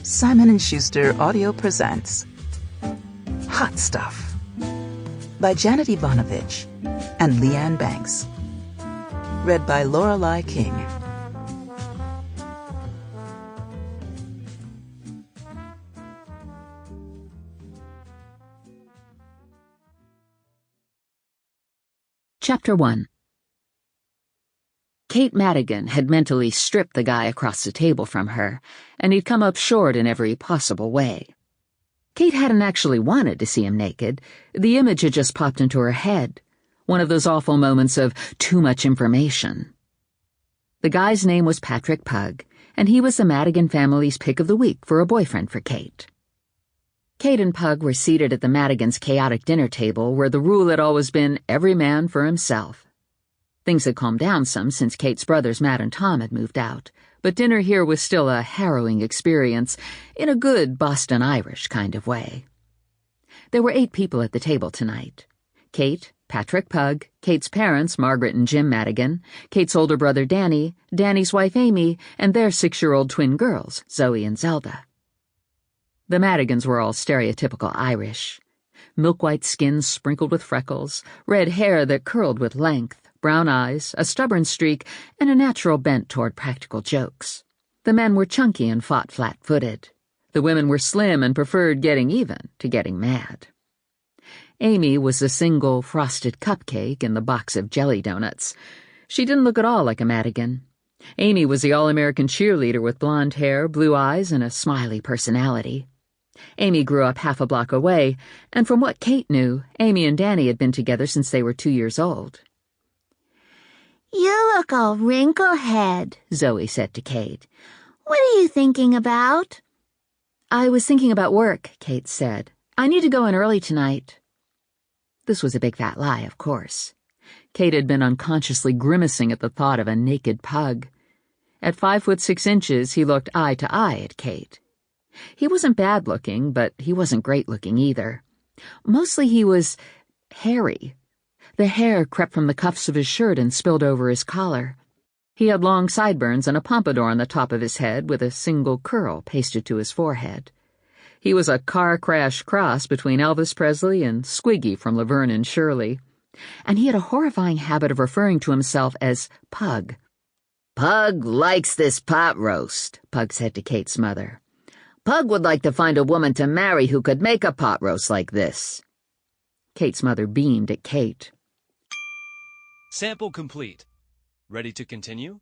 Simon & Schuster Audio presents Hot Stuff by Janet Evanovich and Leanne Banks. Read by Lorelei King. Chapter 1. Cate Madigan had mentally stripped the guy across the table from her, and he'd come up short in every possible way. Cate hadn't actually wanted to see him naked. The image had just popped into her head, one of those awful moments of too much information. The guy's name was Patrick Pug, and he was the Madigan family's pick of the week for a boyfriend for Cate. Cate and Pug were seated at the Madigans' chaotic dinner table, where the rule had always been every man for himself. Things had calmed down some since Kate's brothers Matt and Tom had moved out, but dinner here was still a harrowing experience in a good Boston Irish kind of way. There were 8 people at the table tonight. Cate, Patrick Pug, Kate's parents, Margaret and Jim Madigan, Kate's older brother Danny, Danny's wife Amy, and their 6-year-old twin girls, Zoe and Zelda. The Madigans were all stereotypical Irish. Milk-white skin sprinkled with freckles, red hair that curled with length, brown eyes, a stubborn streak, and a natural bent toward practical jokes. The men were chunky and fought flat-footed. The women were slim and preferred getting even to getting mad. Amy was the single frosted cupcake in the box of jelly donuts. She didn't look at all like a Madigan. Amy was the all-American cheerleader with blonde hair, blue eyes, and a smiley personality. Amy grew up half a block away, and from what Cate knew, Amy and Danny had been together since they were 2 years old. "You look all wrinkle-head," Zoe said to Cate. "What are you thinking about?" "I was thinking about work," Cate said. "I need to go in early tonight." This was a big fat lie, of course. Cate had been unconsciously grimacing at the thought of a naked Pug. At 5'6" he looked eye to eye at Cate. He wasn't bad-looking, but he wasn't great-looking either. Mostly he was hairy. The hair crept from the cuffs of his shirt and spilled over his collar. He had long sideburns and a pompadour on the top of his head with a single curl pasted to his forehead. He was a car crash cross between Elvis Presley and Squiggy from Laverne and Shirley. And he had a horrifying habit of referring to himself as Pug. "Pug likes this pot roast," Pug said to Kate's mother. "Pug would like to find a woman to marry who could make a pot roast like this." Kate's mother beamed at Cate. Sample complete. Ready to continue?